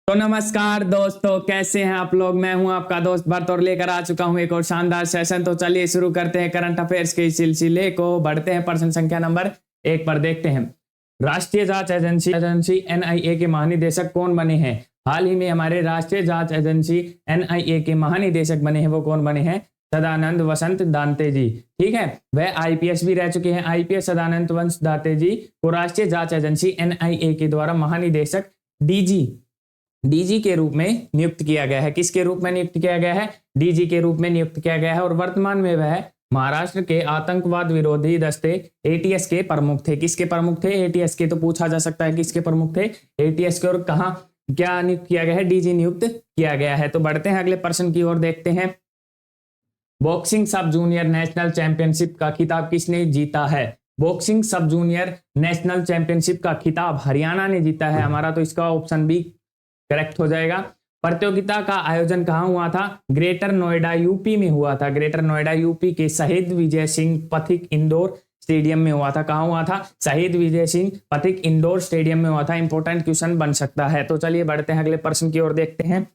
तो नमस्कार दोस्तों, कैसे हैं आप लोग। मैं हूं आपका दोस्त भरत और लेकर आ चुका हूं एक और शानदार सेशन। तो चलिए शुरू करते हैं करंट अफेयर्स के इस सिलसिले को। बढ़ते हैं प्रश्न संख्या नंबर 1 पर। देखते हैं राष्ट्रीय जांच एजेंसी एनआईए के महानिदेशक कौन बने हैं। हाल ही में हमारे राष्ट्रीय जांच एजेंसी एनआईए के महानिदेशक बने हैं, वो कौन बने हैं? सदानंद वसंत दांते जी। ठीक है, वह आईपीएस भी रह चुके हैं। आईपीएस सदानंद वसंत दांते जी को राष्ट्रीय जांच एजेंसी एनआईए के द्वारा महानिदेशक डीजी के रूप में नियुक्त किया गया है। किसके रूप में नियुक्त किया गया है? डीजी के रूप में नियुक्त किया गया है। और वर्तमान में वह महाराष्ट्र के आतंकवाद विरोधी दस्ते एटीएस के प्रमुख थे। किसके प्रमुख थे? एटीएस के। तो पूछा जा सकता है किसके प्रमुख थे? एटीएस के। और कहाँ क्या नियुक्त किया गया है? डीजी नियुक्त किया गया है। तो बढ़ते हैं अगले प्रश्न की ओर। देखते हैं बॉक्सिंग सब जूनियर नेशनल चैंपियनशिप का खिताब किसने जीता है? बॉक्सिंग सब जूनियर नेशनल चैंपियनशिप का खिताब हरियाणा ने जीता है हमारा। तो इसका ऑप्शन बी करेक्ट हो जाएगा। प्रतियोगिता का आयोजन कहाँ हुआ था? ग्रेटर नोएडा यूपी में हुआ था। ग्रेटर नोएडा यूपी के शहीद विजय सिंह पथिक इंडोर स्टेडियम में हुआ था। कहाँ हुआ था? शहीद विजय सिंह पथिक इंडोर स्टेडियम में हुआ था। इंपॉर्टेंट क्वेश्चन बन सकता है। तो चलिए बढ़ते हैं अगले प्रश्न की ओर। देखते हैं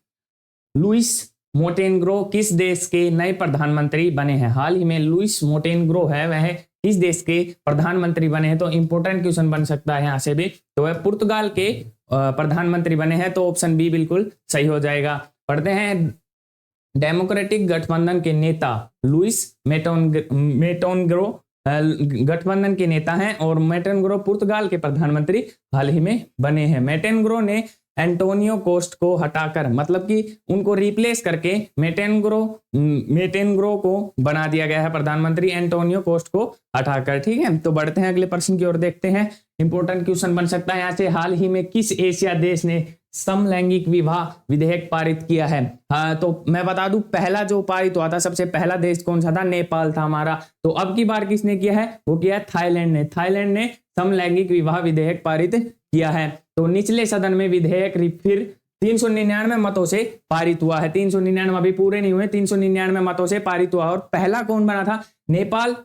लुइस मोंटेनेग्रो किस देश के नए प्रधानमंत्री बने हैं? हाल ही में लुइस मोंटेनेग्रो है, वह किस देश के प्रधानमंत्री बने हैं? तो इंपॉर्टेंट क्वेश्चन बन सकता है यहाँ से भी। तो वह पुर्तगाल के प्रधानमंत्री बने हैं। तो ऑप्शन बी बिल्कुल सही हो जाएगा। पढ़ते हैं डेमोक्रेटिक गठबंधन के नेता लुइस मोंटेनेग्रो गठबंधन के नेता हैं और मोंटेनेग्रो पुर्तगाल के प्रधानमंत्री हाल ही में बने हैं। मोंटेनेग्रो ने एंटोनियो कोस्ट को हटाकर, मतलब कि उनको रिप्लेस करके मेटेनग्रो को बना दिया गया है प्रधानमंत्री, एंटोनियो कोस्ट को हटाकर। ठीक है, तो बढ़ते हैं अगले प्रश्न की ओर। देखते हैं इंपॉर्टेंट क्वेश्चन बन सकता है यहाँ से। हाल ही में किस एशिया देश ने समलैंगिक विवाह विधेयक पारित किया है? हाँ, तो मैं बता दूं पहला जो पारित हुआ था, सबसे पहला देश कौन सा था? नेपाल था हमारा। तो अब की बार किसने किया है? वो किया है थाईलैंड ने। थाईलैंड ने समलैंगिक विवाह विधेयक पारित किया है। तो निचले सदन में विधेयक फिर 399 मतों से पारित हुआ है। 399 अभी पूरे नहीं हुए, 399 मतों से पारित हुआ। और पहला कौन बना था? नेपाल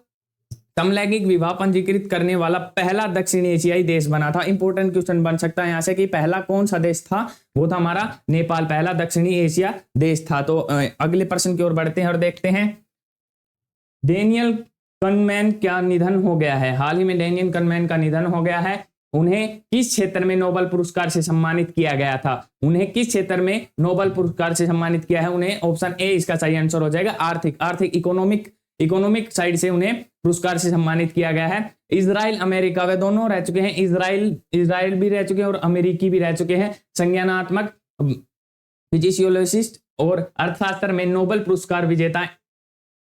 समलैंगिक विवाह पंजीकृत करने वाला पहला दक्षिण एशियाई देश बना था। इंपॉर्टेंट क्वेश्चन बन सकता है यहाँ से कि पहला कौन सा देश था? वो था हमारा नेपाल, पहला दक्षिणी एशिया देश था। तो अगले प्रश्न की ओर बढ़ते हैं और देखते हैं डेनियल कनमैन का निधन हो गया है। हाल ही में डेनियल कनमैन का निधन हो गया है। उन्हें किस क्षेत्र में नोबेल पुरस्कार से सम्मानित किया गया था? उन्हें किस क्षेत्र में नोबेल पुरस्कार से सम्मानित किया है? उन्हें ऑप्शन ए इसका सही आंसर हो जाएगा, आर्थिक इकोनॉमिक साइड से उन्हें पुरस्कार से सम्मानित किया गया है। इजराइल अमेरिका वे दोनों रह चुके हैं। इजराइल भी रह चुके हैं और अमेरिकी भी रह चुके हैं। संज्ञानात्मक फिजिशियोलॉजिस्ट और अर्थशास्त्र में नोबेल पुरस्कार विजेता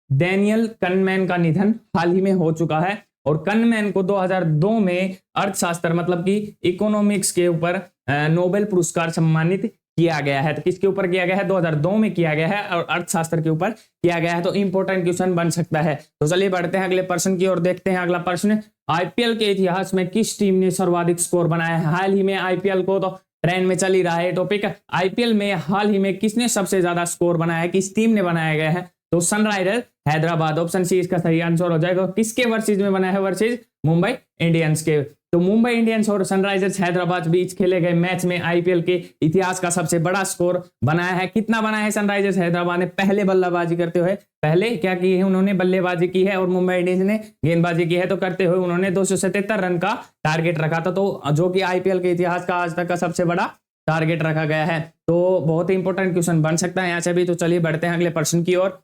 डेनियल कनमैन का निधन हाल ही में हो चुका है। और कनमैन को 2002 में अर्थशास्त्र, मतलब कि इकोनॉमिक्स के ऊपर नोबेल पुरस्कार सम्मानित किया गया है। तो किसके ऊपर किया गया है? 2002 में किया गया है और अर्थशास्त्र के ऊपर किया गया है। तो इंपॉर्टेंट क्वेश्चन बन सकता है। तो चलिए बढ़ते हैं अगले प्रश्न की ओर। देखते हैं अगला प्रश्न, आईपीएल के इतिहास में किस टीम ने सर्वाधिक स्कोर बनाया है? हाल ही में आईपीएल को तो ट्रेंड में चल ही रहा है टॉपिक। आईपीएल में हाल ही में किसने सबसे ज्यादा स्कोर बनाया है? किस टीम ने बनाया गया है? तो सनराइजर हैदराबाद, ऑप्शन सी इसका सही आंसर हो जाएगा। किसके वर्सेज में बना है? वर्सेज मुंबई इंडियंस के। तो मुंबई इंडियंस और सनराइजर्स हैदराबाद बीच खेले गए मैच में आईपीएल के इतिहास का सबसे बड़ा स्कोर बनाया है। कितना बनाया है सनराइजर्स हैदराबाद ने? पहले बल्लेबाजी करते हुए, पहले क्या की है उन्होंने? बल्लेबाजी की है। और मुंबई इंडियंस ने गेंदबाजी की है। तो करते हुए उन्होंने 277 रन का टारगेट रखा था, तो जो कि आईपीएल के इतिहास का आज तक का सबसे बड़ा टारगेट रखा गया है। तो बहुत ही इंपॉर्टेंट क्वेश्चन बन सकता है यहाँ से भी। तो चलिए बढ़ते हैं अगले प्रश्न की ओर।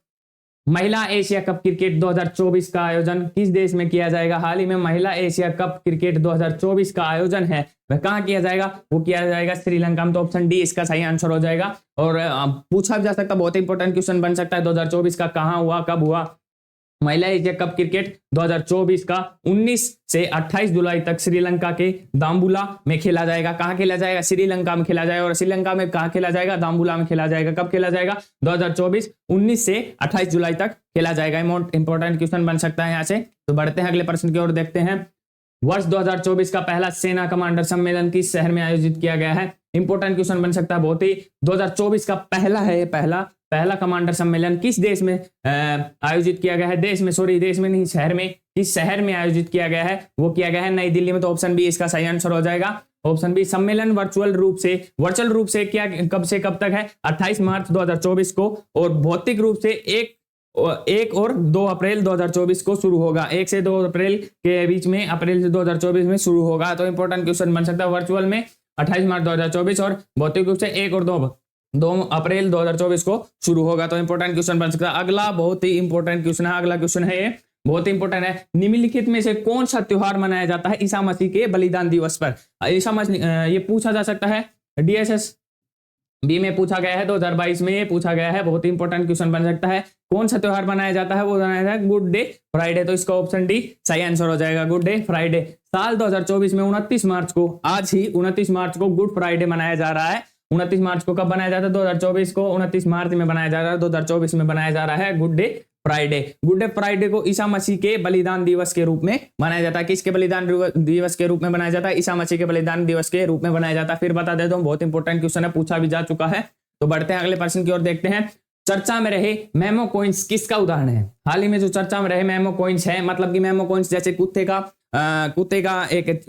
महिला एशिया कप क्रिकेट 2024 का आयोजन किस देश में किया जाएगा? हाल ही में महिला एशिया कप क्रिकेट 2024 का आयोजन है, वह कहाँ किया जाएगा? वो किया जाएगा श्रीलंका में। तो ऑप्शन डी इसका सही आंसर हो जाएगा। और पूछा जा सकता है, बहुत इंपॉर्टेंट क्वेश्चन बन सकता है, 2024 का कहाँ हुआ, कब हुआ? महिला एशिया कप क्रिकेट 2024 का 19 से 28 जुलाई तक श्रीलंका के दाम्बुला में खेला जाएगा। कहाँ खेला जाएगा? श्रीलंका में खेला जाएगा। और श्रीलंका में कहाँ खेला जाएगा? दाम्बुला में खेला जाएगा। कब खेला जाएगा? 2024 19 से 28 जुलाई तक खेला जाएगा। इंपॉर्टेंट क्वेश्चन बन सकता है यहाँ से। तो बढ़ते हैं अगले प्रश्न की ओर। देखते हैं वर्ष 2024 का पहला सेना कमांडर सम्मेलन किस शहर में आयोजित किया गया है? इंपॉर्टेंट क्वेश्चन बन सकता है बहुत ही। 2024 का पहला है, पहला कमांडर सम्मेलन किस देश में आयोजित किया गया है? देश में नहीं, शहर में। किस शहर में आयोजित किया गया है? वो किया गया है नई दिल्ली में। तो ऑप्शन बी इसका सही आंसर हो जाएगा। ऑप्शन बी सम्मेलन वर्चुअल रूप से क्या कब से कब तक है 28 मार्च 2024 को, और भौतिक रूप से 1 और 2 अप्रैल 2024 को शुरू होगा। 1 से 2 अप्रैल के बीच में, अप्रैल से 2024 में शुरू होगा। तो इंपॉर्टेंट क्वेश्चन बन सकता है वर्चुअल में 28 मार्च 2024 और भौतिक रूप से 1 और 2 अप्रैल 2024 को शुरू होगा। तो इंपॉर्टेंट क्वेश्चन बन सकता है। अगला बहुत ही इंपॉर्टेंट क्वेश्चन है, अगला क्वेश्चन है ये बहुत इंपॉर्टेंट है। निम्नलिखित में से कौन सा त्योहार मनाया जाता है ईसा मसीह के बलिदान दिवस पर? ईसा मसीह ये पूछा जा सकता है, डीएसएस बी में पूछा गया है, 2022 में ये पूछा गया है। बहुत ही इंपॉर्टेंट क्वेश्चन बन सकता है। कौन सा त्योहार मनाया जाता है? वो मनाया जाता है गुड डे फ्राइडे। तो इसका ऑप्शन डी सही आंसर हो जाएगा, गुड डे फ्राइडे। साल 2024 में 29 मार्च को, आज ही 29 मार्च को गुड फ्राइडे मनाया जा रहा है। 29 मार्च को कब बनाया जाता है? 2024 को 29 मार्च में बनाया जा रहा है, 2024 में बनाया जा रहा है good day Friday. Good day Friday को ईसा मसीह के बलिदान दिवस के रूप में मनाया जाता है। किसके बलिदान दिवस के रूप में बनाया जाता है? ईसा मसीह के बलिदान दिवस के रूप में बनाया जाता है। फिर बता देता हूं, बहुत इंपॉर्टेंट क्वेश्चन है, पूछा भी जा चुका है। तो बढ़ते हैं अगले प्रश्न की ओर, देखते हैं। चर्चा में रहे मेमो कॉइन्स किसका उदाहरण है? हाल ही में जो चर्चा में रहे मेमो कॉइन्स है, मतलब कि मेमो कॉइन्स जैसे कुत्ते का एक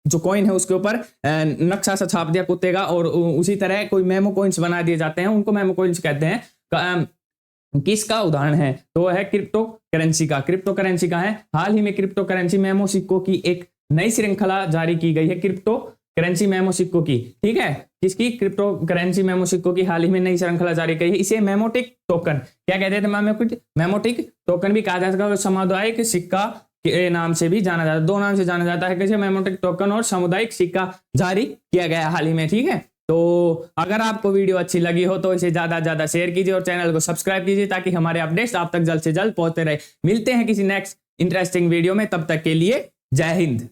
जो कॉइन है उसके ऊपर नक्शा सा छाप दिया कुत्ते का, और उसी तरह कोई मेमो कॉइन्स बना दिए जाते हैं, उनको मेमो कॉइन्स कहते हैं। किसका उदाहरण है? तो है क्रिप्टो करेंसी का। क्रिप्टो करेंसी का है। हाल ही में क्रिप्टो करेंसी मेमो सिक्कों की एक नई श्रृंखला जारी की गई है, क्रिप्टो करेंसी मेमो सिक्कों की। ठीक है, किसकी? क्रिप्टो करेंसी मेमो सिक्कों की हाल ही में नई श्रृंखला जारी की है। इसे मेमोटिक टोकन क्या कहते थे? मेमोटिक टोकन भी कहा जा सकता है, सामुदायिक सिक्का के नाम से भी जाना जाता है। 2 नाम से जाना जाता है, कैसे? मेमोटिक टोकन और सामुदायिक सिक्का जारी किया गया हाल ही में। ठीक है, तो अगर आपको वीडियो अच्छी लगी हो तो इसे ज्यादा से ज्यादा शेयर कीजिए और चैनल को सब्सक्राइब कीजिए, ताकि हमारे अपडेट्स आप तक जल्द से जल्द पहुंचते रहे। मिलते हैं किसी नेक्स्ट इंटरेस्टिंग वीडियो में, तब तक के लिए जय हिंद।